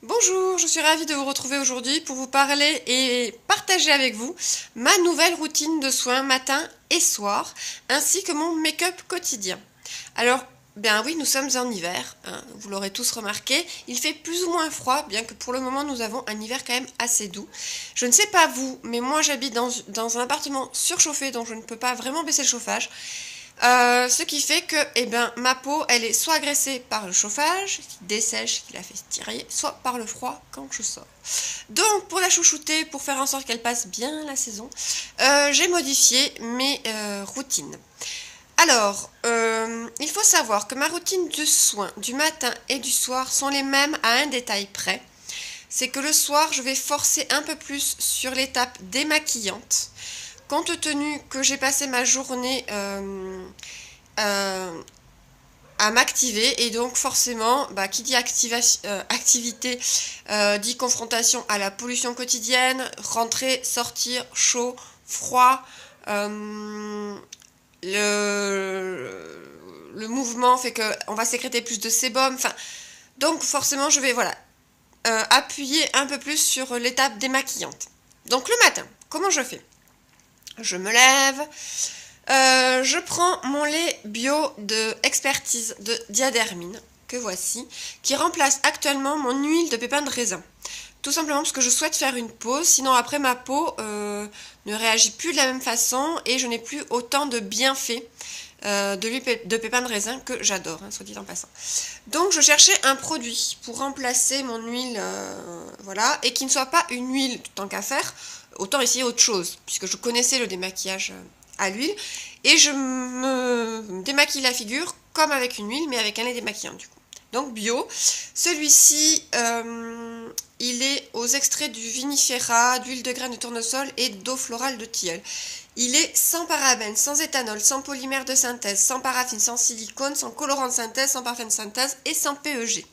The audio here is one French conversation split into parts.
Bonjour, je suis ravie de vous retrouver aujourd'hui pour vous parler et partager avec vous ma nouvelle routine de soins matin et soir, ainsi que mon make-up quotidien. Alors, bien oui, nous sommes en hiver, hein, vous l'aurez tous remarqué, il fait plus ou moins froid, bien que pour le moment nous avons un hiver quand même assez doux. Je ne sais pas vous, mais moi j'habite dans un appartement surchauffé, donc je ne peux pas vraiment baisser le chauffage. Ce qui fait que ma peau, elle est soit agressée par le chauffage, qui dessèche, qui la fait tirer, soit par le froid quand je sors. Donc, pour la chouchouter, pour faire en sorte qu'elle passe bien la saison, j'ai modifié mes routines. Alors, il faut savoir que ma routine de soins du matin et du soir sont les mêmes à un détail près. C'est que le soir, je vais forcer un peu plus sur l'étape démaquillante. Compte tenu que j'ai passé ma journée euh, à m'activer, et donc forcément, qui dit activité dit confrontation à la pollution quotidienne, rentrer, sortir, chaud, froid, le mouvement fait qu'on va sécréter plus de sébum, enfin, donc forcément je vais appuyer un peu plus sur l'étape démaquillante. Donc le matin, comment je fais? Je me lève, je prends mon lait bio de expertise de Diadermine, que voici, qui remplace actuellement mon huile de pépins de raisin. Tout simplement parce que je souhaite faire une pause, sinon après ma peau ne réagit plus de la même façon et je n'ai plus autant de bienfaits de l'huile de pépins de raisin que j'adore, hein, soit dit en passant. Donc je cherchais un produit pour remplacer mon huile, voilà, et qui ne soit pas une huile tant qu'à faire, autant essayer autre chose, puisque je connaissais le démaquillage à l'huile, et je me démaquille la figure comme avec une huile, mais avec un lait démaquillant du coup. Donc bio. Celui-ci, il est aux extraits du vinifera, d'huile de graines de tournesol et d'eau florale de tilleul. Il est sans parabènes, sans éthanol, sans polymère de synthèse, sans paraffine, sans silicone, sans colorant de synthèse, sans parfum de synthèse et sans PEG.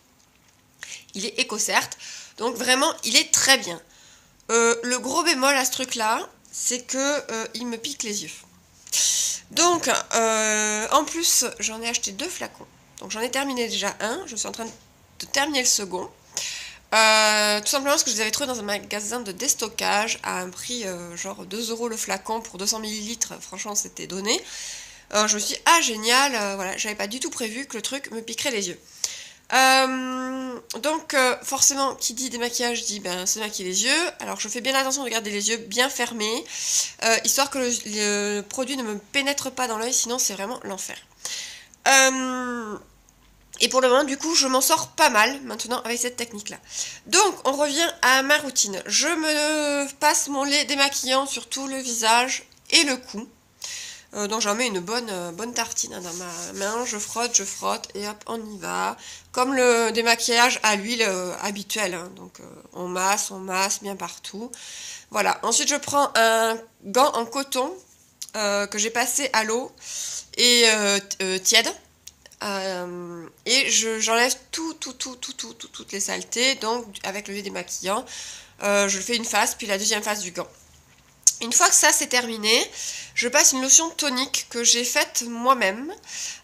Il est éco certes, donc vraiment il est très bien. Le gros bémol à ce truc-là, c'est que il me pique les yeux. Donc, en plus, j'en ai acheté 2 flacons. Donc j'en ai terminé déjà un, je suis en train de terminer le second. Tout simplement parce que je les avais trouvés dans un magasin de déstockage à un prix genre 2 euros le flacon pour 200 millilitres. Franchement, c'était donné. Je me suis dit, ah génial, voilà, j'avais pas du tout prévu que le truc me piquerait les yeux. Donc forcément, qui dit démaquillage dit se maquiller les yeux. Alors je fais bien attention de garder les yeux bien fermés, histoire que le produit ne me pénètre pas dans l'œil, sinon c'est vraiment l'enfer. Et pour le moment, du coup, je m'en sors pas mal maintenant avec cette technique-là. Donc, on revient à ma routine. Je me passe mon lait démaquillant sur tout le visage et le cou. Donc, j'en mets une bonne tartine dans ma main. Je frotte et hop, on y va. Comme le démaquillage à l'huile habituel. Hein. Donc, on masse bien partout. Voilà. Ensuite, je prends un gant en coton que j'ai passé à l'eau et tiède. Et j'enlève toutes les saletés, donc avec le lait démaquillant, je fais une face, puis la deuxième face du gant. Une fois que ça c'est terminé, je passe une lotion tonique que j'ai faite moi-même.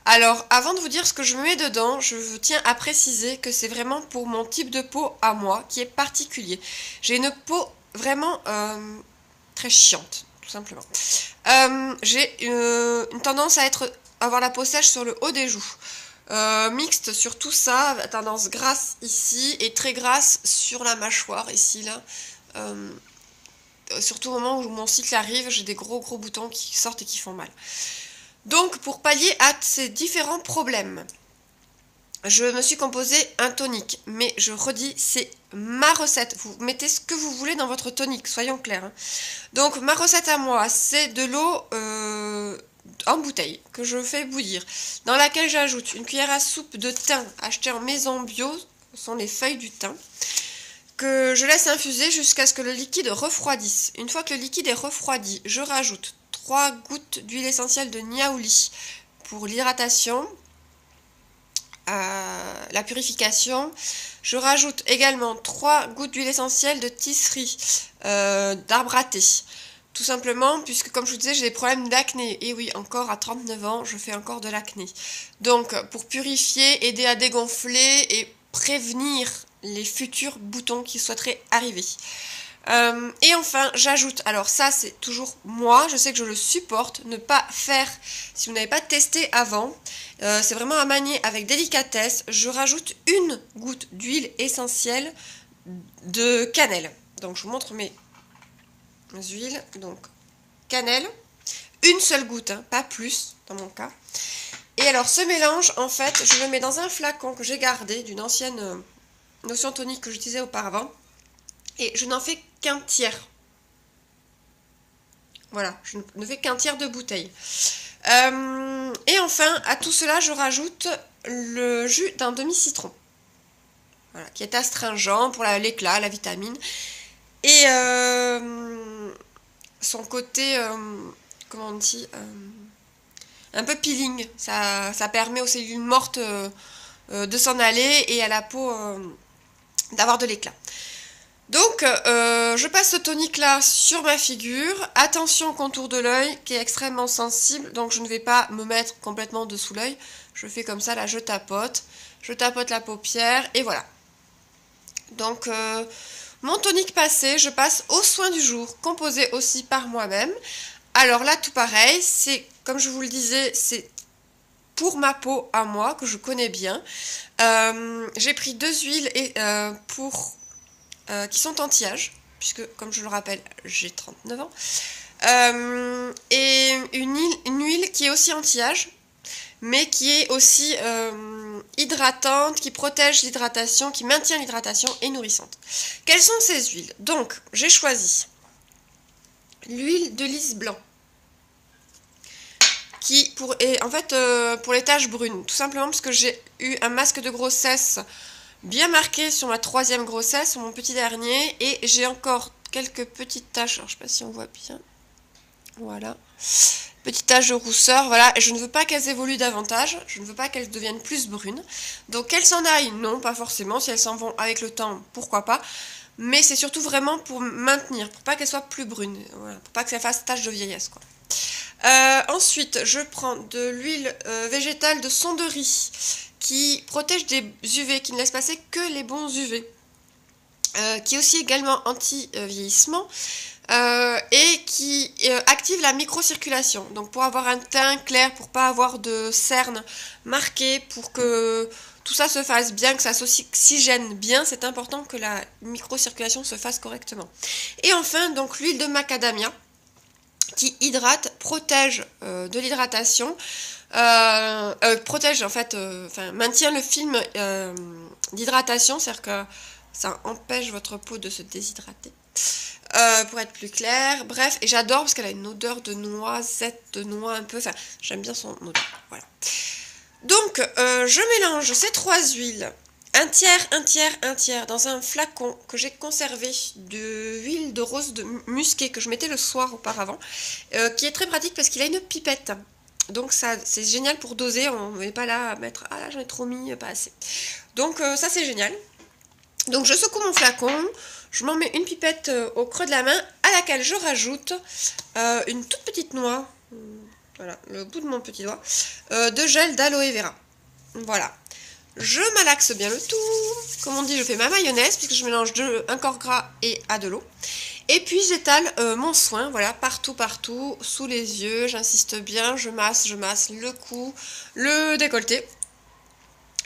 Alors avant de vous dire ce que je me mets dedans, je tiens à préciser que c'est vraiment pour mon type de peau à moi, qui est particulier. J'ai une peau vraiment très chiante, tout simplement. J'ai une tendance à avoir la peau sèche sur le haut des joues. Mixte sur tout ça, tendance grasse ici et très grasse sur la mâchoire ici là. Surtout au moment où mon cycle arrive, j'ai des gros boutons qui sortent et qui font mal. Donc pour pallier à ces différents problèmes, je me suis composé un tonique, mais je redis, c'est ma recette. Vous mettez ce que vous voulez dans votre tonique, soyons clairs. Hein. Donc ma recette à moi, c'est de l'eau en bouteille que je fais bouillir, dans laquelle j'ajoute une cuillère à soupe de thym acheté en maison bio, ce sont les feuilles du thym, que je laisse infuser jusqu'à ce que le liquide refroidisse. Une fois que le liquide est refroidi, je rajoute 3 gouttes d'huile essentielle de niaouli pour l'hydratation, la purification. Je rajoute également 3 gouttes d'huile essentielle de tisserie d'arbre à thé. Tout simplement, puisque comme je vous disais, j'ai des problèmes d'acné. Et oui, encore à 39 ans, je fais encore de l'acné. Donc, pour purifier, aider à dégonfler et prévenir les futurs boutons qui souhaiteraient arriver. Et enfin, j'ajoute, alors ça c'est toujours moi, je sais que je le supporte, ne pas faire, si vous n'avez pas testé avant, c'est vraiment à manier avec délicatesse, je rajoute une goutte d'huile essentielle de cannelle. Donc je vous montre mes huiles, donc cannelle, une seule goutte, hein, pas plus dans mon cas. Et alors ce mélange, en fait, je le mets dans un flacon que j'ai gardé d'une ancienne notion tonique que j'utilisais auparavant. Et je n'en fais qu'un tiers. Voilà, je ne fais qu'un tiers de bouteille. Et enfin, à tout cela, je rajoute le jus d'un demi-citron. Voilà, qui est astringent pour l'éclat, la vitamine. Et son côté, comment on dit, un peu peeling. Ça permet aux cellules mortes de s'en aller et à la peau d'avoir de l'éclat. Donc, je passe ce tonique là sur ma figure. Attention au contour de l'œil qui est extrêmement sensible. Donc, je ne vais pas me mettre complètement dessous l'œil. Je fais comme ça, là, je tapote. Je tapote la paupière et voilà. Donc, mon tonique passé, je passe au soin du jour, composé aussi par moi-même. Alors là, tout pareil, c'est, comme je vous le disais, c'est pour ma peau à moi, que je connais bien. J'ai pris 2 huiles qui sont anti-âge, puisque, comme je le rappelle, j'ai 39 ans. Et une huile qui est aussi anti-âge, mais qui est aussi hydratante, qui protège l'hydratation, qui maintient l'hydratation et nourrissante. Quelles sont ces huiles? Donc, j'ai choisi l'huile de lys blanc, qui pour les taches brunes, tout simplement parce que j'ai eu un masque de grossesse bien marqué sur ma 3e grossesse, sur mon petit dernier, et j'ai encore quelques petites taches, alors je ne sais pas si on voit bien, voilà, petites taches de rousseur, voilà, et je ne veux pas qu'elles évoluent davantage, je ne veux pas qu'elles deviennent plus brunes, donc qu'elles s'en aillent, non, pas forcément, si elles s'en vont avec le temps, pourquoi pas, mais c'est surtout vraiment pour maintenir, pour pas qu'elles soient plus brunes, voilà, pour pas que ça fasse tache de vieillesse, quoi. Ensuite, je prends de l'huile végétale de son de riz, qui protège des UV, qui ne laisse passer que les bons UV, qui est aussi également anti-vieillissement, et qui active la microcirculation. Donc pour avoir un teint clair, pour pas avoir de cernes marquées, pour que tout ça se fasse bien, que ça s'oxygène bien, c'est important que la microcirculation se fasse correctement. Et enfin, donc l'huile de macadamia, qui hydrate, protège de l'hydratation, protège en fait, maintient le film d'hydratation, c'est-à-dire que ça empêche votre peau de se déshydrater, pour être plus clair. Bref, et j'adore parce qu'elle a une odeur de noisette, de noix un peu, enfin j'aime bien son odeur, voilà. Donc je mélange ces 3 huiles, un tiers, dans un flacon que j'ai conservé de huile de rose musquée que je mettais le soir auparavant, qui est très pratique parce qu'il a une pipette. Donc ça c'est génial pour doser, on n'est pas là à mettre « Ah là j'en ai trop mis, pas assez ». Donc ça c'est génial. Donc je secoue mon flacon, je m'en mets une pipette au creux de la main à laquelle je rajoute une toute petite noix, voilà, le bout de mon petit doigt, de gel d'aloe vera. Voilà. Je malaxe bien le tout, comme on dit, je fais ma mayonnaise puisque je mélange un corps gras et à de l'eau. Et puis j'étale mon soin, voilà, partout, sous les yeux, j'insiste bien, je masse le cou, le décolleté.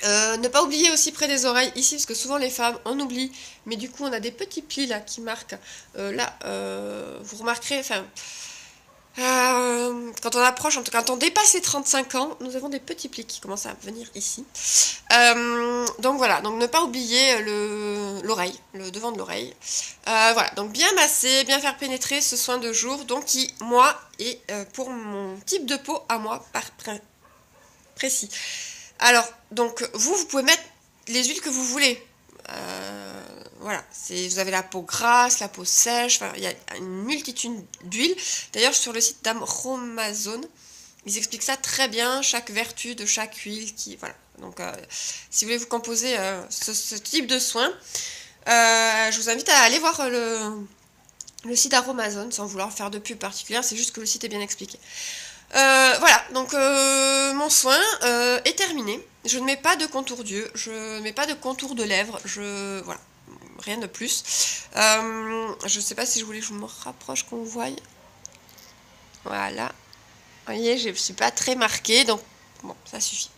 Ne pas oublier aussi près des oreilles ici, parce que souvent les femmes on oublie, mais du coup on a des petits plis là qui marquent, vous remarquerez, quand on approche, en tout cas quand on dépasse les 35 ans, nous avons des petits plis qui commencent à venir ici. Donc voilà, donc ne pas oublier l'oreille, le devant de l'oreille. Voilà, donc bien masser, bien faire pénétrer ce soin de jour, donc qui, moi, est pour mon type de peau à moi, précis. Alors, donc vous pouvez mettre les huiles que vous voulez. Voilà, vous avez la peau grasse, la peau sèche, il y a une multitude d'huiles. D'ailleurs, sur le site d'Aromazone, ils expliquent ça très bien, chaque vertu de chaque huile. Voilà. Donc, si vous voulez vous composer ce type de soin, je vous invite à aller voir le site d'Aromazone, sans vouloir faire de pub particulière, c'est juste que le site est bien expliqué. Voilà, donc mon soin est terminé. je ne mets pas de contour d'yeux, je ne mets pas de contour de lèvres, voilà, rien de plus. Je sais pas si je voulais que je me rapproche, qu'on voie. Voilà. Vous voyez, je ne suis pas très marquée, donc bon, ça suffit.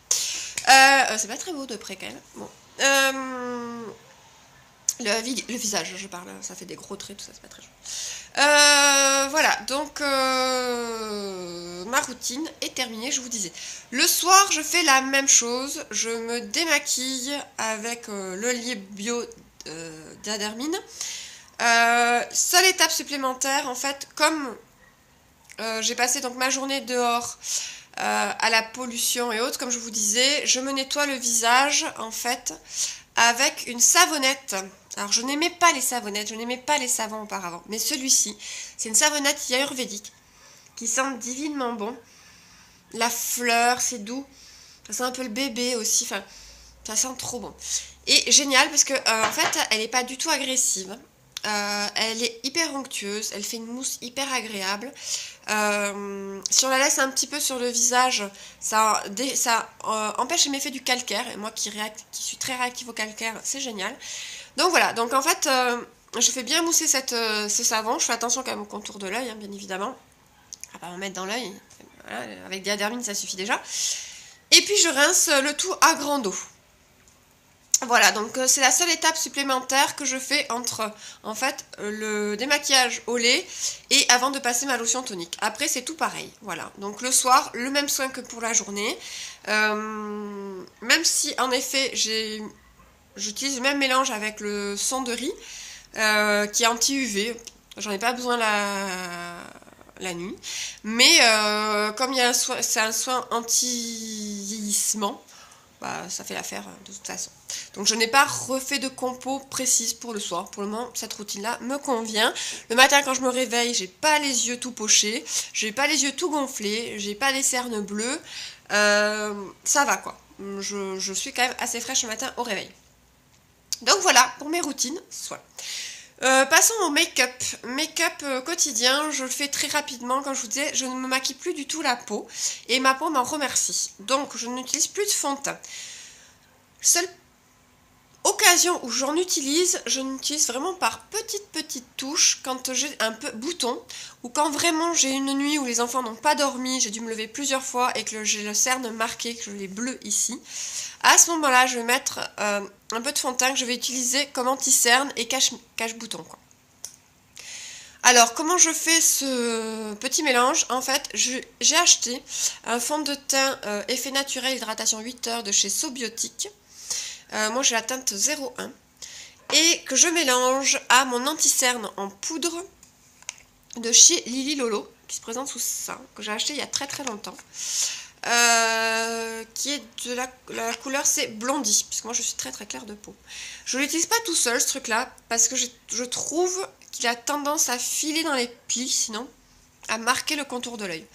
C'est pas très beau de près quand même. Bon. Le visage, je parle, ça fait des gros traits, tout ça, c'est pas très joli. Voilà, donc ma routine est terminée, je vous disais. Le soir, je fais la même chose, je me démaquille avec le lait bio Diadermine. Seule étape supplémentaire, en fait, comme j'ai passé donc ma journée dehors à la pollution et autres, comme je vous disais, je me nettoie le visage, en fait, avec une savonnette. Alors, je n'aimais pas les savonnettes, je n'aimais pas les savons auparavant. Mais celui-ci, c'est une savonnette ayurvédique qui sent divinement bon. La fleur, c'est doux. Ça sent un peu le bébé aussi. Enfin, ça sent trop bon. Et génial parce que, en fait, elle n'est pas du tout agressive. Elle est hyper onctueuse. Elle fait une mousse hyper agréable. Si on la laisse un petit peu sur le visage, ça empêche l'effet du calcaire. Et moi qui suis très réactive au calcaire, c'est génial. Donc voilà, donc en fait, je fais bien mousser ce savon. Je fais attention quand même au contour de l'œil, hein, bien évidemment. On va pas en mettre dans l'œil. Voilà, avec Diadermine, ça suffit déjà. Et puis je rince le tout à grande eau. Voilà, donc c'est la seule étape supplémentaire que je fais entre, en fait, le démaquillage au lait et avant de passer ma lotion tonique. Après, c'est tout pareil, voilà. Donc le soir, le même soin que pour la journée. Même si, en effet, j'utilise le même mélange avec le son de riz, qui est anti-UV. J'en ai pas besoin la nuit. Mais comme c'est un soin anti-vieillissement, bah, ça fait l'affaire de toute façon. Donc je n'ai pas refait de compo précise pour le soir. Pour le moment, cette routine-là me convient. Le matin, quand je me réveille, j'ai pas les yeux tout pochés, j'ai pas les yeux tout gonflés, j'ai pas les cernes bleues. Ça va quoi. Je suis quand même assez fraîche le matin au réveil. Donc voilà pour mes routines. Voilà. Passons au make-up. Make-up quotidien, je le fais très rapidement. Comme je vous disais, je ne me maquille plus du tout la peau. Et ma peau m'en remercie. Donc, je n'utilise plus de fond de teint. Seule occasion où j'en utilise, je n'utilise vraiment par petites touches quand j'ai un peu bouton. Ou quand vraiment j'ai une nuit où les enfants n'ont pas dormi, j'ai dû me lever plusieurs fois et que j'ai le cerne marqué, que je l'ai bleu ici. À ce moment-là, je vais mettre un peu de fond de teint que je vais utiliser comme anti-cerne et cache-bouton. Alors, comment je fais ce petit mélange? En fait, j'ai acheté un fond de teint effet naturel hydratation 8 heures de chez Sobiotic. Moi, j'ai la teinte 01. Et que je mélange à mon anti-cerne en poudre de chez Lily Lolo, qui se présente sous ça, que j'ai acheté il y a très longtemps. Qui est de la couleur, c'est Blondie, puisque moi je suis très claire de peau. Je ne l'utilise pas tout seul ce truc là, parce que je trouve qu'il a tendance à filer dans les plis, sinon à marquer le contour de l'œil.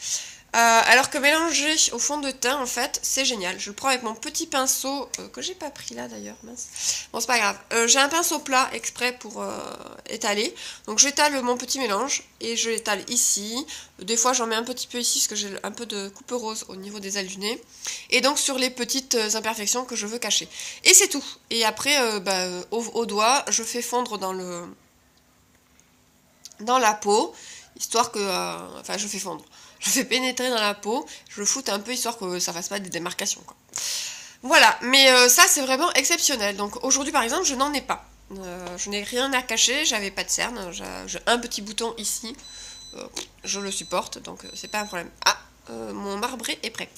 Alors que mélanger au fond de teint, en fait, c'est génial. Je le prends avec mon petit pinceau, que j'ai pas pris là d'ailleurs, mince. Bon, c'est pas grave. J'ai un pinceau plat exprès pour étaler. Donc j'étale mon petit mélange et je l'étale ici. Des fois j'en mets un petit peu ici parce que j'ai un peu de coupe rose au niveau des ailes du nez. Et donc sur les petites imperfections que je veux cacher. Et c'est tout. Et après, au doigt, je fais fondre dans la peau, histoire que... enfin, je fais fondre. Je fais pénétrer dans la peau, je le floute un peu histoire que ça fasse pas des démarcations, quoi. Voilà, mais ça c'est vraiment exceptionnel. Donc aujourd'hui par exemple, je n'en ai pas. Je n'ai rien à cacher, j'avais pas de cerne, j'ai un petit bouton ici. Je le supporte, donc c'est pas un problème. Ah, mon marbré est prêt.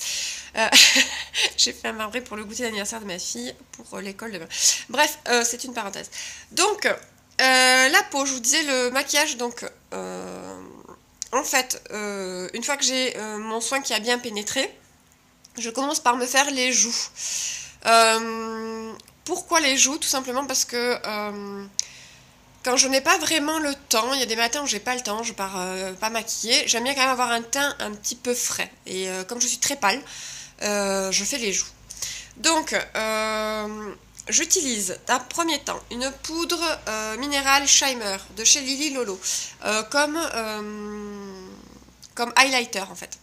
J'ai fait un marbré pour le goûter d'anniversaire de ma fille pour l'école demain. Bref, c'est une parenthèse. Donc, la peau, je vous disais le maquillage, donc... en fait, une fois que j'ai mon soin qui a bien pénétré, je commence par me faire les joues. Pourquoi les joues? Tout simplement parce que quand je n'ai pas vraiment le temps, il y a des matins où j'ai pas le temps, je pars pas maquiller, j'aime bien quand même avoir un teint un petit peu frais. Et comme je suis très pâle, je fais les joues. Donc, j'utilise d'un premier temps une poudre minérale Shimer de chez Lily Lolo comme highlighter en fait.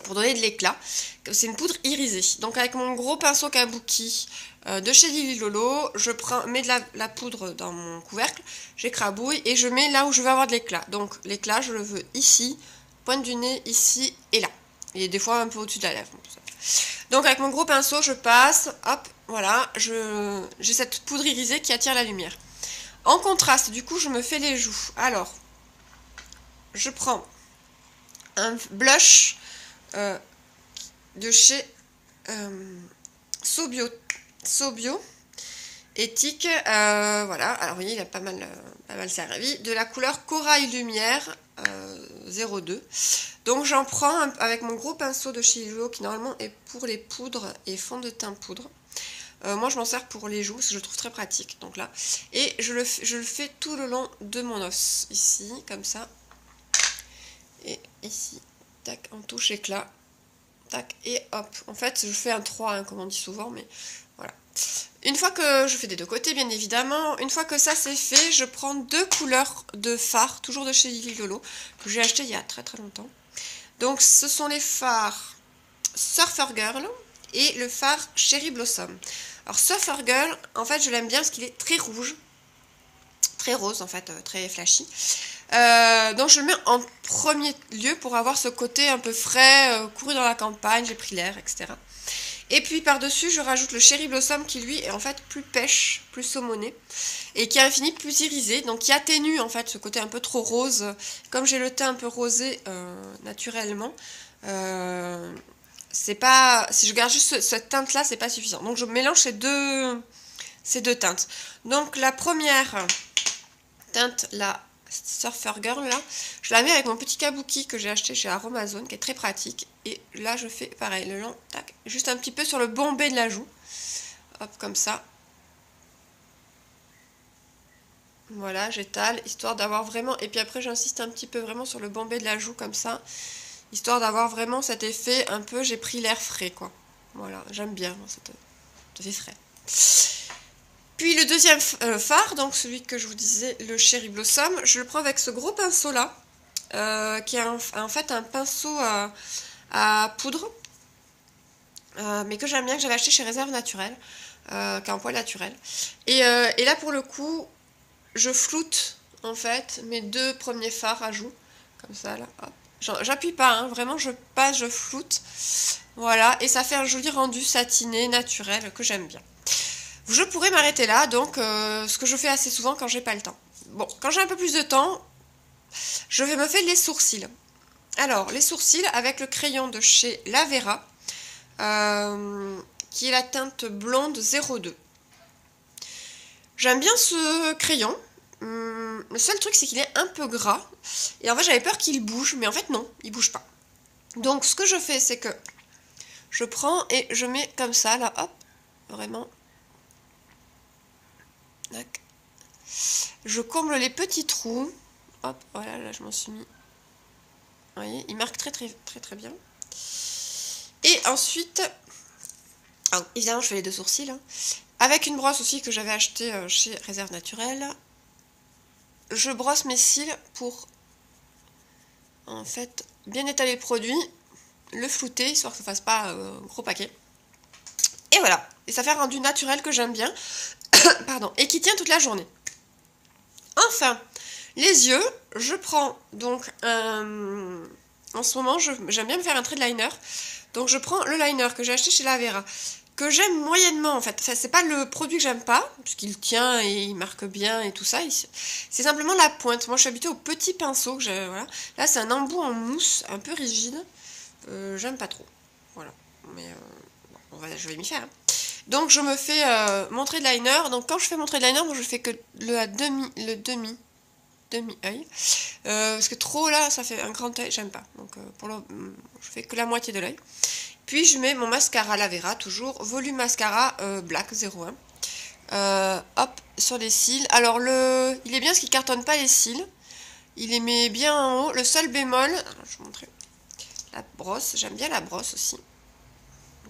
pour donner de l'éclat. C'est une poudre irisée. Donc avec mon gros pinceau kabuki de chez Lily Lolo, je mets de la poudre dans mon couvercle, j'écrabouille et je mets là où je veux avoir de l'éclat. Donc l'éclat, je le veux ici, pointe du nez, ici et là. Et des fois un peu au-dessus de la lèvre. Donc avec mon gros pinceau, je passe, hop, voilà, j'ai cette poudre irisée qui attire la lumière. En contraste, du coup, je me fais les joues. Alors, je prends un blush de chez Sobio éthique, voilà, alors vous voyez il a pas mal servi, de la couleur Corail Lumière 02. Donc j'en prends avec mon gros pinceau de chez Lilo qui normalement est pour les poudres et fond de teint poudre. Moi je m'en sers pour les joues parce que je le trouve très pratique, donc là, et je le fais tout le long de mon os, ici, comme ça, et ici, tac, en touche éclat, tac, et hop. En fait je fais un 3, hein, comme on dit souvent, mais voilà. Une fois que je fais des deux côtés, bien évidemment, une fois que ça c'est fait, je prends 2 couleurs de fard, toujours de chez Lily Lolo, que j'ai acheté il y a très très longtemps. Donc ce sont les fards Surfer Girl et le fard Cherry Blossom. Alors Surfer Girl, en fait je l'aime bien parce qu'il est très rouge, très rose en fait, très flashy. Donc je le mets en premier lieu pour avoir ce côté un peu frais, couru dans la campagne, j'ai pris l'air, etc. Et puis par-dessus, je rajoute le Cherry Blossom qui lui est en fait plus pêche, plus saumoné et qui a un fini plus irisé, donc qui atténue en fait ce côté un peu trop rose. Comme j'ai le teint un peu rosé naturellement, c'est pas, si je garde juste cette teinte là, c'est pas suffisant. Donc je mélange ces deux teintes. Donc la première teinte, la Surfer Girl là, je la mets avec mon petit kabuki que j'ai acheté chez Aromazone qui est très pratique, et là je fais pareil le long, tac, juste un petit peu sur le bombé de la joue, hop, comme ça, voilà, j'étale histoire d'avoir vraiment, et puis après j'insiste un petit peu vraiment sur le bombé de la joue comme ça, histoire d'avoir vraiment cet effet un peu j'ai pris l'air frais quoi. Voilà, j'aime bien cet effet frais. Puis le deuxième fard, donc celui que je vous disais, le Cherry Blossom, je le prends avec ce gros pinceau là, qui est en fait un pinceau à poudre, mais que j'aime bien, que j'avais acheté chez Réserve Naturelle, qui est en poil naturel. Et là pour le coup, je floute en fait mes 2 premiers fards à joues, comme ça là, hop. J'appuie pas, hein, vraiment je passe, je floute, voilà, et ça fait un joli rendu satiné, naturel, que j'aime bien. Je pourrais m'arrêter là, donc ce que je fais assez souvent quand j'ai pas le temps. Bon, quand j'ai un peu plus de temps, je vais me faire les sourcils. Alors, les sourcils avec le crayon de chez Lavera, qui est la teinte blonde 02. J'aime bien ce crayon. Le seul truc, c'est qu'il est un peu gras. Et en fait, j'avais peur qu'il bouge, mais en fait, non, il bouge pas. Donc, ce que je fais, c'est que je prends et je mets comme ça, là, hop, vraiment. Tac. Je comble les petits trous. Hop, voilà, là, je m'en suis mis. Vous voyez, il marque très, très, très, très bien. Et ensuite, évidemment, je fais les 2 sourcils. Hein. Avec une brosse aussi que j'avais achetée chez Réserve Naturelle. Je brosse mes cils pour en fait bien étaler le produit, le flouter histoire que ça fasse pas gros paquet. Et voilà, et ça fait un rendu naturel que j'aime bien, pardon, et qui tient toute la journée. Enfin, les yeux, je prends donc en ce moment j'aime bien me faire un trait de liner, donc je prends le liner que j'ai acheté chez Lavera, que j'aime moyennement en fait. Enfin, c'est pas le produit que j'aime pas, puisqu'il tient et il marque bien et tout ça. C'est simplement la pointe. Moi, je suis habituée au petit pinceau que j'ai. Voilà. Là, c'est un embout en mousse, un peu rigide. J'aime pas trop. Voilà. Mais bon, je vais m'y faire. Hein. Donc, je me fais mon trait de liner. Donc, quand je fais mon trait de liner, moi, je fais que le demi-œil. Parce que trop là, ça fait un grand œil, j'aime pas. Donc, je fais que la moitié de l'œil. Puis je mets mon mascara Lavera, toujours volume mascara black 01. Hop, sur les cils. Alors il est bien parce qu'il cartonne pas les cils. Il les met bien en haut. Le seul bémol, alors, je vais vous montrer la brosse. J'aime bien la brosse aussi.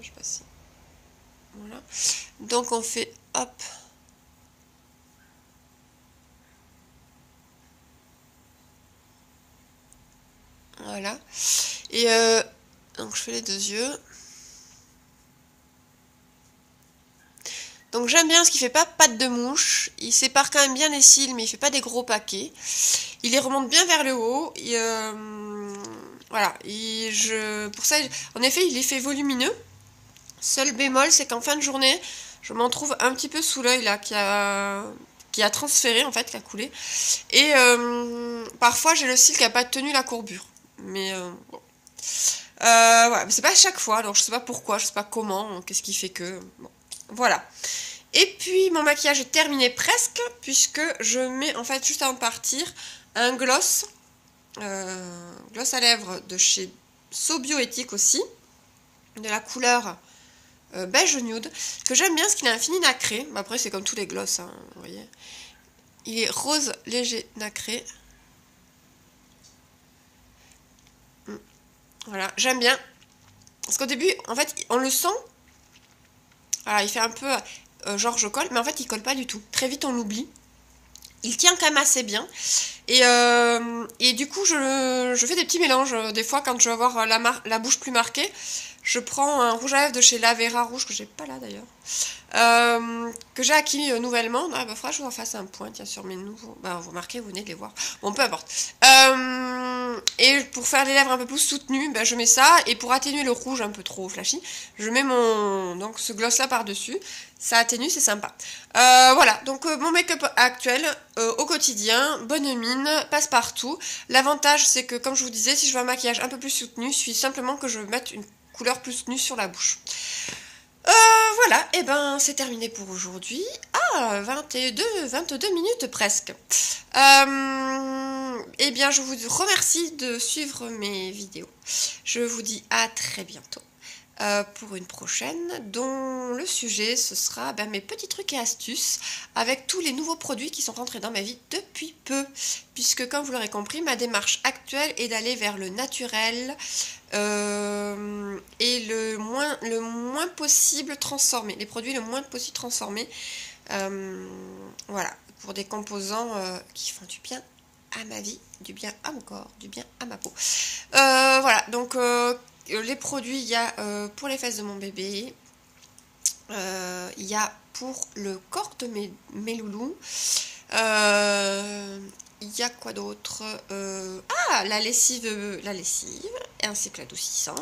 Je sais pas si. Voilà. Donc on fait hop. Voilà. Et Donc je fais les 2 yeux. Donc j'aime bien parce qu'il fait pas patte de mouche. Il sépare quand même bien les cils, mais il fait pas des gros paquets. Il les remonte bien vers le haut. Et, voilà. Pour ça, en effet, il est fait volumineux. Seul bémol, c'est qu'en fin de journée, je m'en trouve un petit peu sous l'œil là, qui a transféré en fait, qui a coulé. Et parfois, j'ai le cil qui a pas tenu la courbure. Mais bon. Voilà, mais c'est pas à chaque fois, donc je sais pas pourquoi, je sais pas comment, qu'est-ce qui fait que... Bon. Voilà. Et puis mon maquillage est terminé presque, puisque je mets en fait juste avant de partir un gloss à lèvres de chez So Bioéthique aussi, de la couleur beige nude, que j'aime bien parce qu'il a un fini nacré. Après c'est comme tous les gloss, hein, vous voyez. Il est rose léger nacré. Voilà, j'aime bien. Parce qu'au début, en fait, on le sent. Voilà, il fait un peu genre je colle, mais en fait il colle pas du tout. Très vite on l'oublie. Il tient quand même assez bien. Et du coup je fais des petits mélanges. Des fois quand je veux avoir la bouche plus marquée, je prends un rouge à lèvres de chez La Vera Rouge, que j'ai pas là d'ailleurs. Que j'ai acquis nouvellement. Ah bah faudra que je vous en fasse un point, tiens, sur mes nouveaux. Bah vous remarquez, vous venez de les voir. Bon, peu importe. Et pour faire les lèvres un peu plus soutenues, bah, je mets ça. Et pour atténuer le rouge un peu trop flashy, je mets donc ce gloss là par dessus. Ça atténue, c'est sympa. Voilà, donc mon make-up actuel au quotidien, bonne mine, passe partout. L'avantage c'est que comme je vous disais, si je veux un maquillage un peu plus soutenu, il suffit simplement que je mette une couleur plus nue sur la bouche. Voilà, et ben c'est terminé pour aujourd'hui. Ah, 22 minutes presque. Eh bien je vous remercie de suivre mes vidéos. Je vous dis à très bientôt. Pour une prochaine, dont le sujet ce sera mes petits trucs et astuces avec tous les nouveaux produits qui sont rentrés dans ma vie depuis peu, puisque comme vous l'aurez compris, ma démarche actuelle est d'aller vers le naturel et le moins possible transformé, les produits le moins possible transformés, voilà, pour des composants qui font du bien à ma vie, du bien à mon corps, du bien à ma peau. Voilà, donc les produits, il y a pour les fesses de mon bébé, il y a pour le corps de mes loulous, il y a quoi d'autre, la lessive, ainsi que l'adoucissant.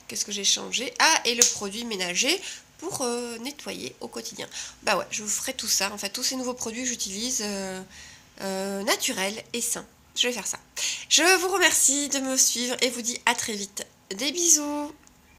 Qu'est-ce que j'ai changé? Ah, et le produit ménager pour nettoyer au quotidien. Bah ouais, je vous ferai tout ça, en fait, tous ces nouveaux produits que j'utilise naturels et sains. Je vais faire ça. Je vous remercie de me suivre et vous dis à très vite. Des bisous!